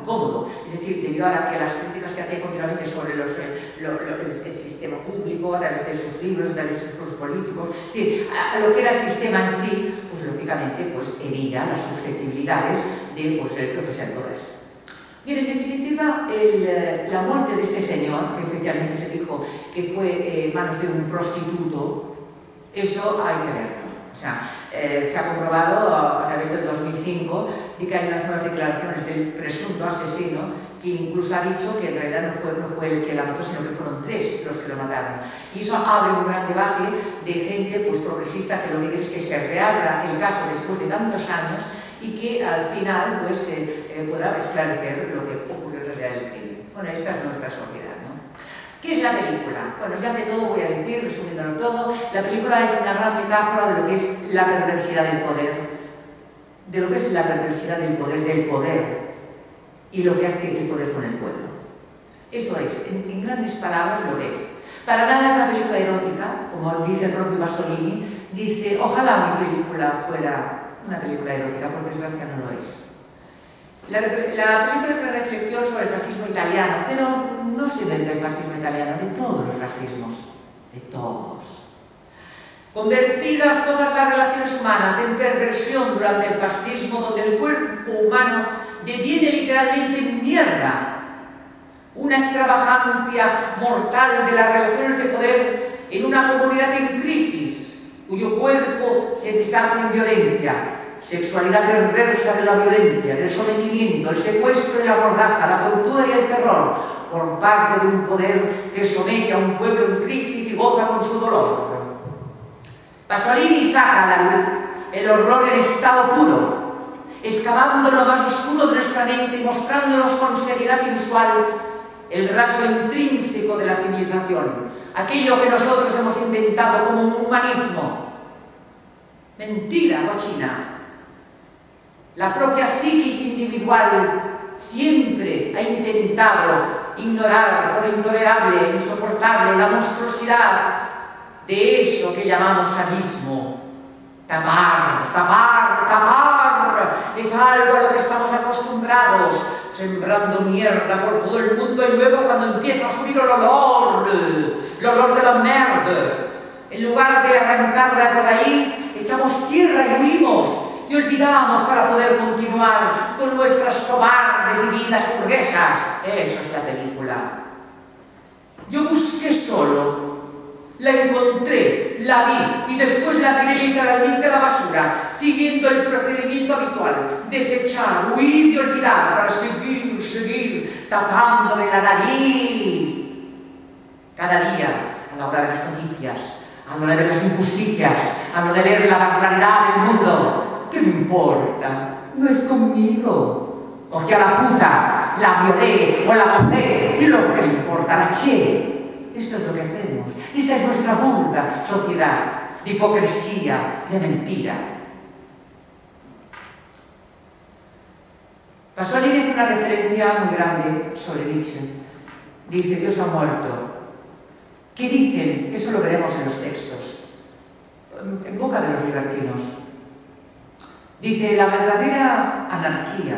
incómodo. Es decir, debido a las críticas que hacía continuamente sobre el sistema público, a través de sus libros, a través de sus políticos, es decir, a lo que era el sistema en sí, pues lógicamente pues, hería las susceptibilidades de pues, lo que es el poder. Bien, en definitiva, la muerte de este señor, que oficialmente se dijo que fue en manos de un prostituto, eso hay que verlo. O sea, se ha comprobado a través del 2005 de que hay unas nuevas declaraciones del presunto asesino que incluso ha dicho que en realidad no fue el que la mató, sino que fueron 3 los que lo mataron. Y eso abre un gran debate de gente pues, progresista que lo que quiere es que se reabra el caso después de tantos años y que al final pues, pueda esclarecer lo que ocurrió en realidad del crimen. Bueno, esta es nuestra sociedad, ¿no? ¿Qué es la película? Bueno, ya que todo voy a decir, resumiéndolo todo, la película es una gran metáfora de lo que es la perversidad del poder, del poder y lo que hace el poder con el pueblo. Eso es, en grandes palabras lo ves. Para nada es una película erótica, como dice el propio Pasolini, dice, ojalá mi película fuera una película erótica, por desgracia no lo es. La película es una reflexión sobre el fascismo italiano, pero no se ve del fascismo italiano, de todos los fascismos, de todos. Convertidas todas las relaciones humanas en perversión durante el fascismo, donde el cuerpo humano deviene literalmente mierda. Una extravagancia mortal de las relaciones de poder en una comunidad en crisis, cuyo cuerpo se deshace en violencia, sexualidad perversa de la violencia, del sometimiento, el secuestro y la mordaza, la tortura y el terror, por parte de un poder que somete a un pueblo en crisis y goza con su dolor. Pasolini saca a la luz el horror en estado puro, excavando lo más oscuro de nuestra mente y mostrándonos con seriedad inusual el rasgo intrínseco de la civilización, aquello que nosotros hemos inventado como un humanismo. Mentira cochina. La propia psiquis individual siempre ha intentado ignorar por intolerable, insoportable, la monstruosidad de eso que llamamos sadismo. Tapar, tapar, tapar, es algo a lo que estamos acostumbrados, sembrando mierda por todo el mundo y luego cuando empieza a subir el olor de la mierda, en lugar de arrancarla de raíz, echamos tierra y huimos y olvidamos para poder continuar con nuestras cobardes y vidas burguesas. Eso es la película. Yo busqué solo, la encontré, la vi y después la tiré literalmente a la basura, siguiendo el procedimiento habitual, desechar, huir y olvidar para seguir tratándome la nariz. Cada día, a la hora de las noticias, a la hora de ver las injusticias, a la hora de ver la barbaridad del mundo, ¿qué me importa? No es conmigo. Cogí a la puta, la violé o la gocé, y lo que me importa, la eché. Eso es lo que hacemos. Esta es nuestra burda sociedad de hipocresía, de mentira. Pasolini hace una referencia muy grande sobre Nietzsche. Dice, Dios ha muerto. ¿Qué dicen? Eso lo veremos en los textos. En boca de los libertinos. Dice, la verdadera anarquía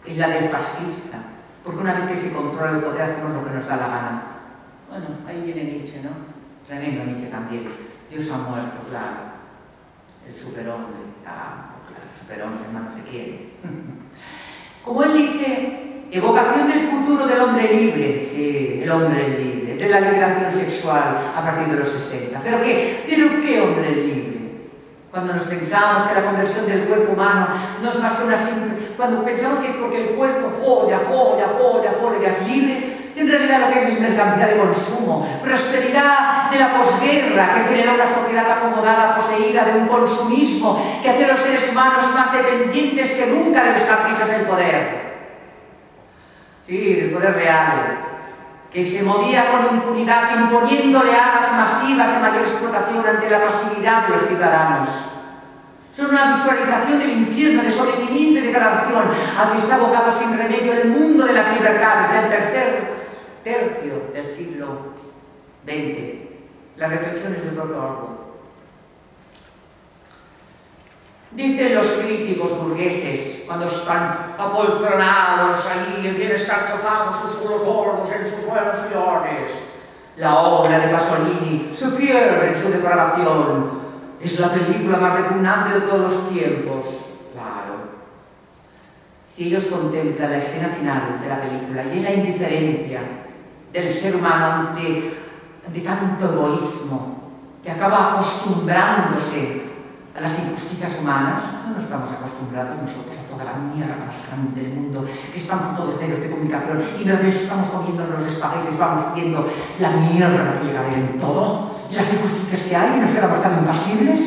es la del fascista, porque una vez que se controla el poder hacemos lo que nos da la gana. Bueno, ahí viene Nietzsche, ¿no? Tremendo Nietzsche también. Dios ha muerto, claro. El superhombre, claro, el superhombre, hermano, se quiere. Como él dice, evocación del futuro del hombre libre. Sí, el hombre libre, de la liberación sexual a partir de los 60. ¿Pero qué hombre libre? Cuando nos pensamos que la conversión del cuerpo humano no es más que una simple... Cuando pensamos que porque el cuerpo folla, ya es libre, en realidad lo que es mercancía de consumo, prosperidad de la posguerra que genera una sociedad acomodada, poseída de un consumismo que hace a los seres humanos más dependientes que nunca de los caprichos del poder. Sí, del poder real, que se movía con impunidad, imponiendo oleadas masivas de mayor explotación ante la pasividad de los ciudadanos. Son una visualización del infierno, de sometimiento y degradación al que está abocado sin remedio el mundo de las libertades del tercer tercio del siglo XX. Las reflexiones del propio Orwell. Dicen los críticos burgueses, cuando están apoltronados allí y bien escarchozados sus suelos gordos en sus buenos sillones, la obra de Pasolini se pierde en su depravación. Es la película más repugnante de todos los tiempos. Claro. Si ellos contemplan la escena final de la película y en la indiferencia del ser humano ante tanto egoísmo, que acaba acostumbrándose a las injusticias humanas, no estamos acostumbrados nosotros a toda la mierda más grande del mundo, que estamos todos medios de comunicación y nos estamos comiendo los espaguetis, vamos viendo la mierda que llega a ver en todo, las injusticias que hay y nos quedamos tan impasibles.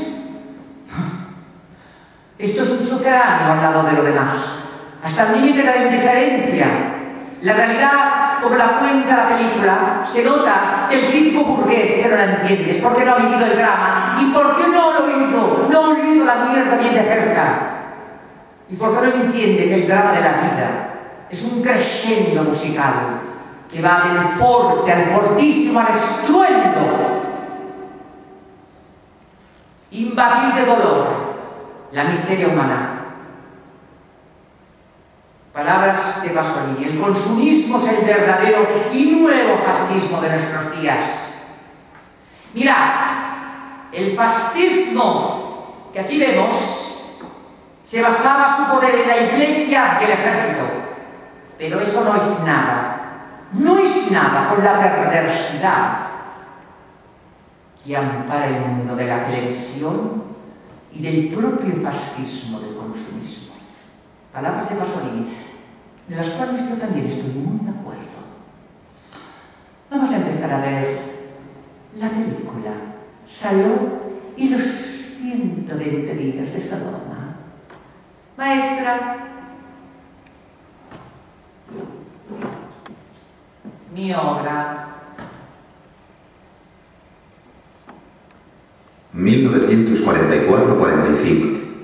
Esto es un subterráneo al lado de lo demás, hasta el límite de la indiferencia. La realidad, como la cuenta la película, se nota que el crítico burgués que no la entiende es porque no ha vivido el drama y porque no lo ha oído la mierda bien de cerca y porque no entiende que el drama de la vida es un crescendo musical que va del forte al fortísimo al estruendo, invadir de dolor la miseria humana. Palabras de Pasolini: el consumismo es el verdadero y nuevo fascismo de nuestros días. Mirad, el fascismo que aquí vemos se basaba su poder en la Iglesia y el ejército, pero eso no es nada con la perversidad que ampara el mundo de la televisión y del propio fascismo del consumismo. Palabras de Pasolini, de las cuales yo también estoy muy de acuerdo. Vamos a empezar a ver la película Saló y los 120 días de Sodoma. Maestra, mi obra. 1944-45.